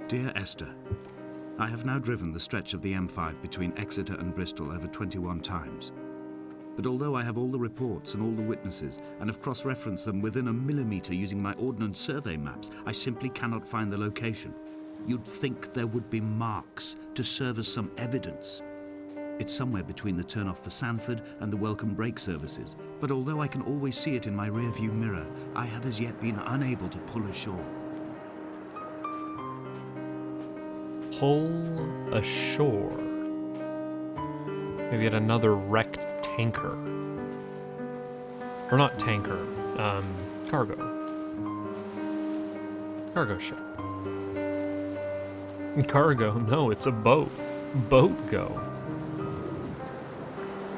Dear Esther, I have now driven the stretch of the M5 between Exeter and Bristol over 21 times. But although I have all the reports and all the witnesses, and have cross-referenced them within a millimetre using my Ordnance Survey maps, I simply cannot find the location. You'd think there would be marks to serve as some evidence. It's somewhere between the turn-off for Sanford and the welcome brake services, but although I can always see it in my rear-view mirror, I have as yet been unable to pull ashore. Pull ashore. Maybe at another wrecked tanker. Or not tanker, cargo. Cargo ship. Cargo? No, it's a boat. Boat go.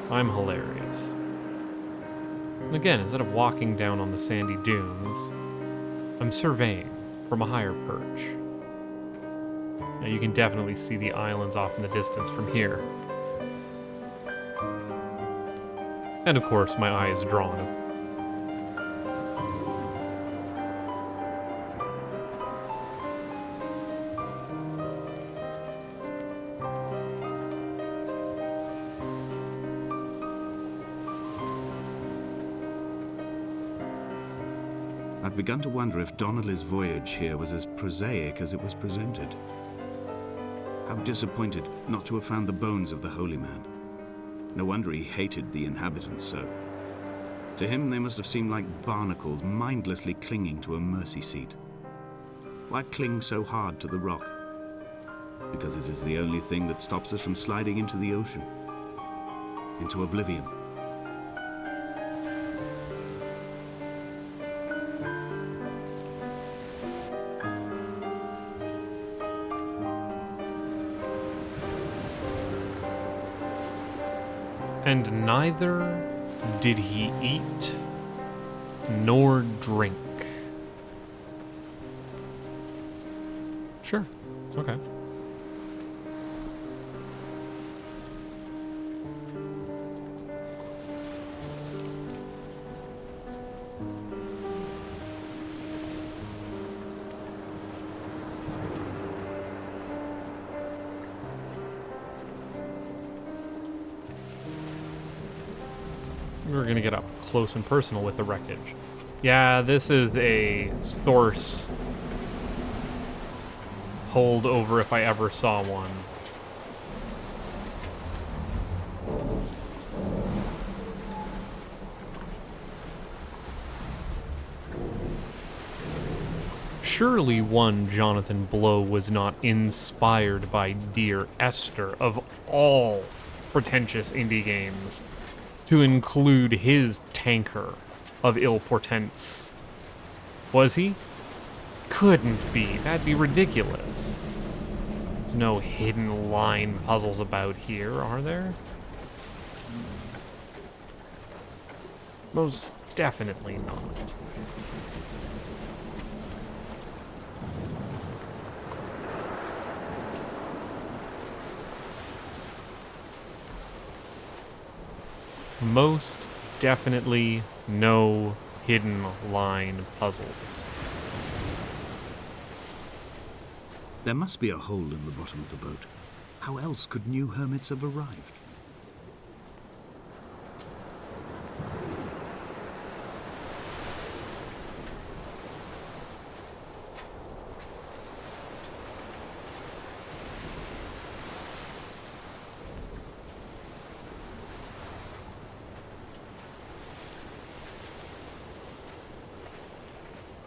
I'm hilarious. And again, instead of walking down on the sandy dunes, I'm surveying from a higher perch. Now you can definitely see the islands off in the distance from here. And of course, my eye is drawn. I've begun to wonder if Donnelly's voyage here was as prosaic as it was presented. How disappointed not to have found the bones of the holy man. No wonder he hated the inhabitants so. To him, they must have seemed like barnacles mindlessly clinging to a mercy seat. Why cling so hard to the rock? Because it is the only thing that stops us from sliding into the ocean, into oblivion. And neither did he eat nor drink. Sure. Okay. We're gonna get up close and personal with the wreckage. Yeah, this is a source hold over if I ever saw one. Surely one Jonathan Blow was not inspired by Dear Esther of all pretentious indie games to include his tanker of ill portents. Was he? Couldn't be. That'd be ridiculous. There's no hidden line puzzles about here, are there? Most definitely not. Most definitely no hidden line puzzles. There must be a hole in the bottom of the boat. How else could new hermits have arrived?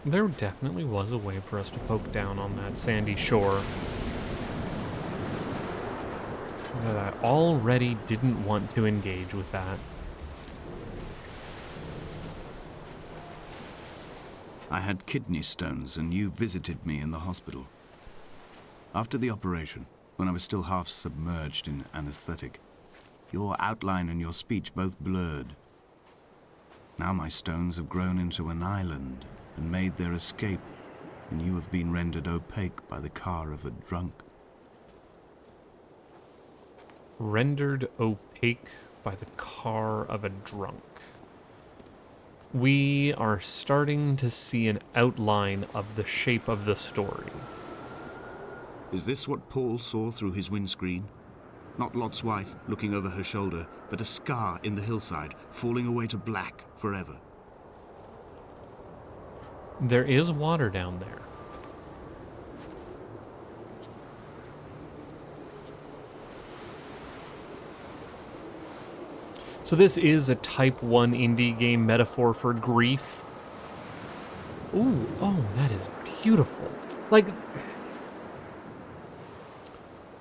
There definitely was a way for us to poke down on that sandy shore. But I already didn't want to engage with that. I had kidney stones and you visited me in the hospital. After the operation, when I was still half submerged in anesthetic, your outline and your speech both blurred. Now my stones have grown into an island and made their escape, and you have been rendered opaque by the car of a drunk. Rendered opaque by the car of a drunk. we are starting to see an outline of the shape of the story. Is this what Paul saw through his windscreen? Not Lot's wife looking over her shoulder, but a scar in the hillside, falling away to black forever. There is water down there. So this is a Type 1 indie game metaphor for grief. Ooh, oh, that is beautiful. Like,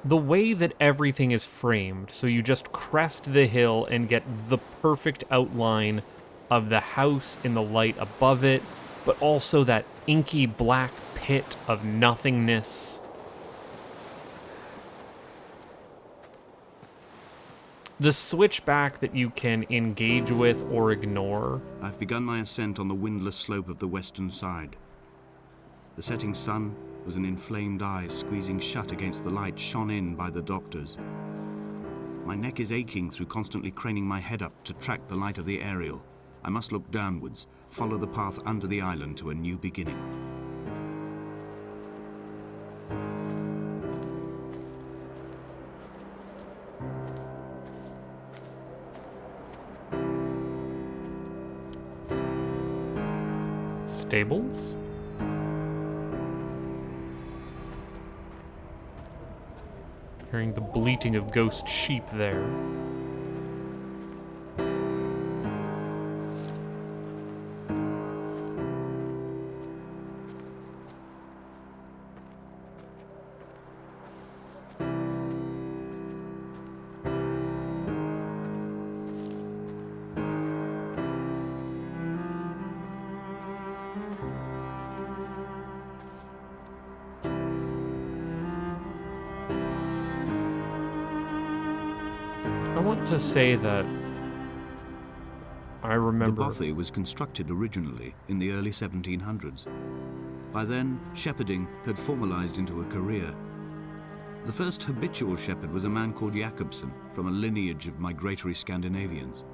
the way that everything is framed, so you just crest the hill and get the perfect outline of the house in the light above it, but also that inky black pit of nothingness. The switchback that you can engage with or ignore. I've begun my ascent on the windless slope of the western side. The setting sun was an inflamed eye squeezing shut against the light shone in by the doctors. My neck is aching through constantly craning my head up to track the light of the aerial. I must look downwards, follow the path under the island to a new beginning. Stables? Hearing the bleating of ghost sheep there. I want to say that I remember... The bothy was constructed originally in the early 1700s. By then, shepherding had formalized into a career. The first habitual shepherd was a man called Jakobsen, from a lineage of migratory Scandinavians.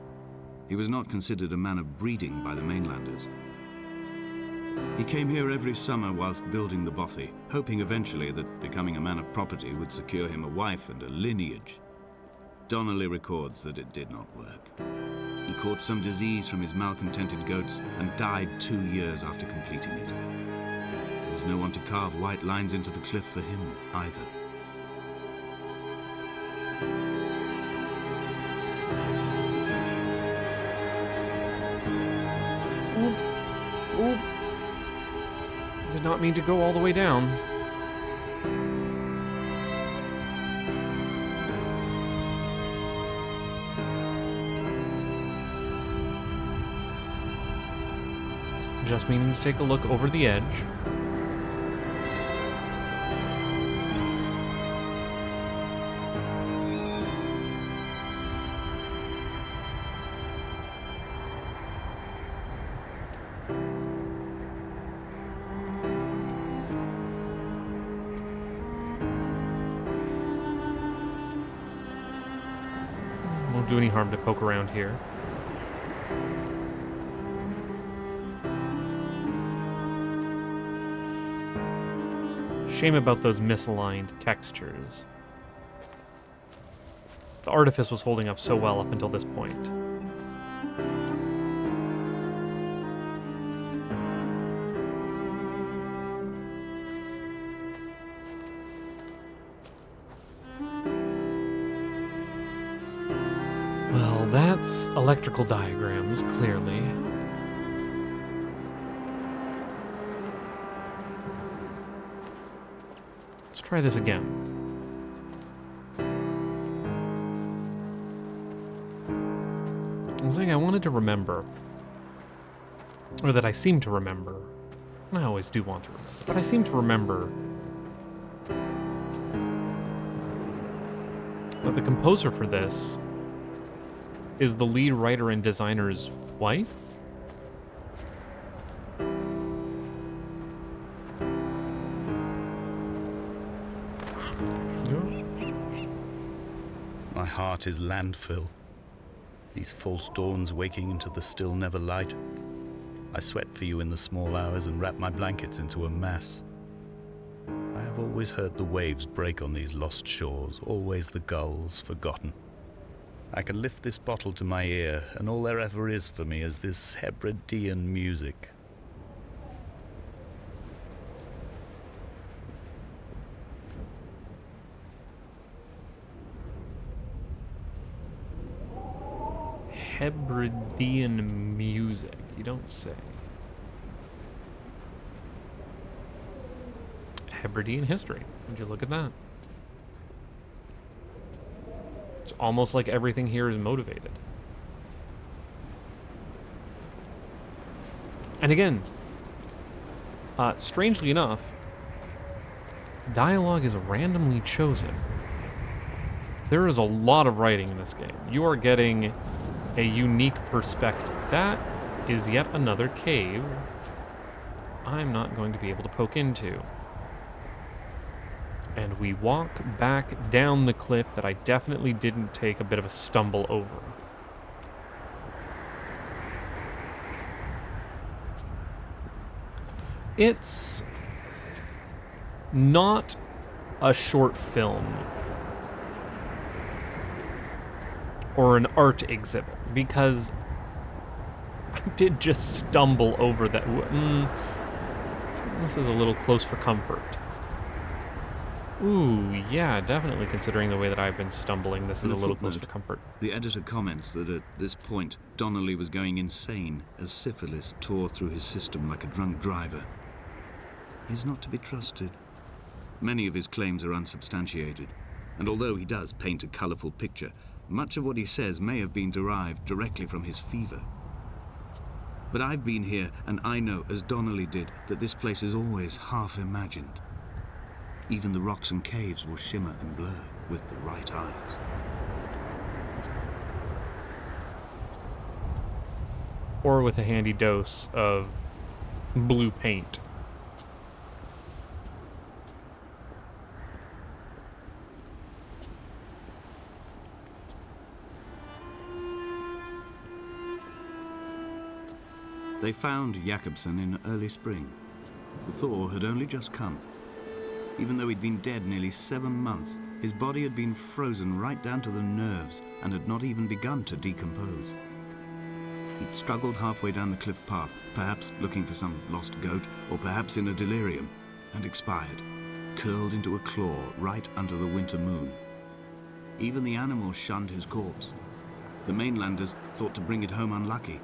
He was not considered a man of breeding by the mainlanders. He came here every summer whilst building the bothy, hoping eventually that becoming a man of property would secure him a wife and a lineage. Donnelly records that it did not work. He caught some disease from his malcontented goats and died 2 years after completing it. There was no one to carve white lines into the cliff for him either. Oop. Did not mean to go all the way down. Just meaning to take a look over the edge. Won't do any harm to poke around here. Shame about those misaligned textures. The artifice was holding up so well up until this point. Well, that's electrical diagrams, clearly. Let's try this again. I was saying I wanted to remember, or that I seem to remember. I always do want to remember, but I seem to remember that the composer for this is the lead writer and designer's wife? My heart is landfill. These false dawns waking into the still never light. I sweat for you in the small hours and wrap my blankets into a mass. I have always heard the waves break on these lost shores, always the gulls forgotten. I can lift this bottle to my ear, and all there ever is for me is this Hebridean music. Hebridean music, you don't say. Hebridean history. Would you look at that? It's almost like everything here is motivated. And again, strangely enough, dialogue is randomly chosen. There is a lot of writing in this game. You are getting a unique perspective. That is yet another cave I'm not going to be able to poke into. And we walk back down the cliff that I definitely didn't take a bit of a stumble over. It's not a short film or an art exhibit, because I did just stumble over that. This is a little close for comfort. Ooh, yeah, definitely considering the way that I've been stumbling, this is a little close for comfort. The editor comments that at this point, Donnelly was going insane as syphilis tore through his system like a drunk driver. He's not to be trusted. Many of his claims are unsubstantiated, and although he does paint a colourful picture, much of what he says may have been derived directly from his fever. But I've been here, and I know, as Donnelly did, that this place is always half imagined. Even the rocks and caves will shimmer and blur with the right eyes. Or with a handy dose of blue paint. They found Jakobsen in early spring. The thaw had only just come. Even though he'd been dead nearly 7 months, his body had been frozen right down to the nerves and had not even begun to decompose. He'd struggled halfway down the cliff path, perhaps looking for some lost goat, or perhaps in a delirium, and expired, curled into a claw right under the winter moon. Even the animals shunned his corpse. The mainlanders thought to bring it home unlucky.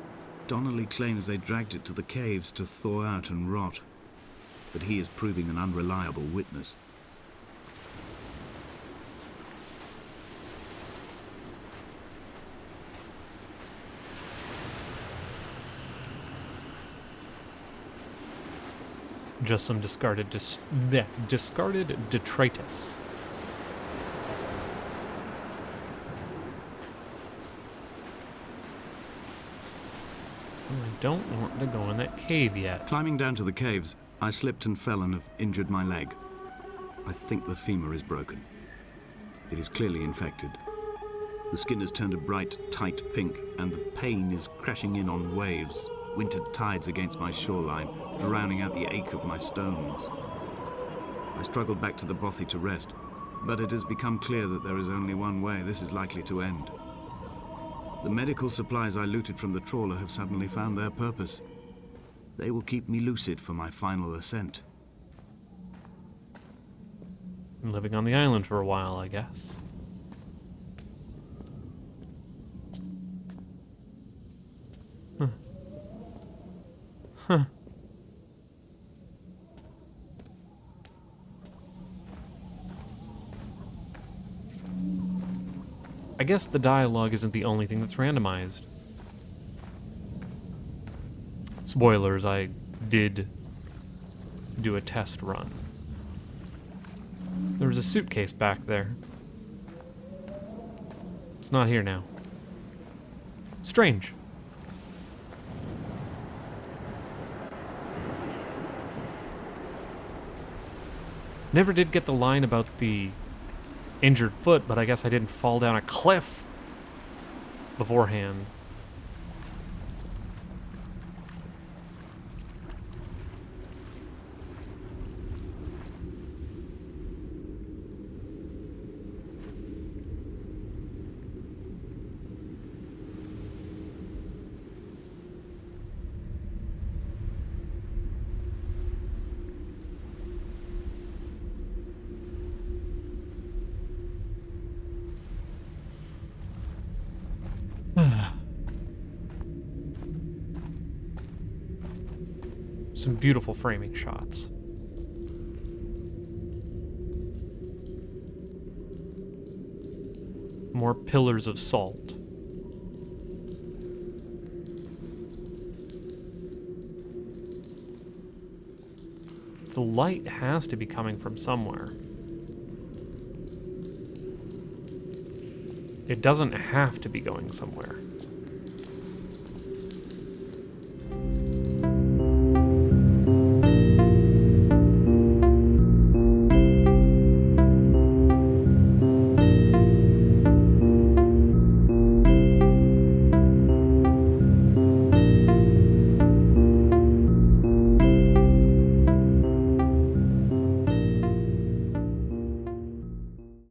Donnelly claims they dragged it to the caves to thaw out and rot, but he is proving an unreliable witness. Just some discarded detritus. I don't want to go in that cave yet. Climbing down to the caves, I slipped and fell and have injured my leg. I think the femur is broken. It is clearly infected. The skin has turned a bright, tight pink, and the pain is crashing in on waves, wintered tides against my shoreline, drowning out the ache of my stones. I struggled back to the bothy to rest, but it has become clear that there is only one way this is likely to end. The medical supplies I looted from the trawler have suddenly found their purpose. They will keep me lucid for my final ascent. Living on the island for a while, I guess. Huh. Huh. I guess the dialogue isn't the only thing that's randomized. Spoilers, I did do a test run. There was a suitcase back there. It's not here now. Strange. Never did get the line about the injured foot, but I guess I didn't fall down a cliff beforehand. Some beautiful framing shots. More pillars of salt. The light has to be coming from somewhere. It doesn't have to be going somewhere.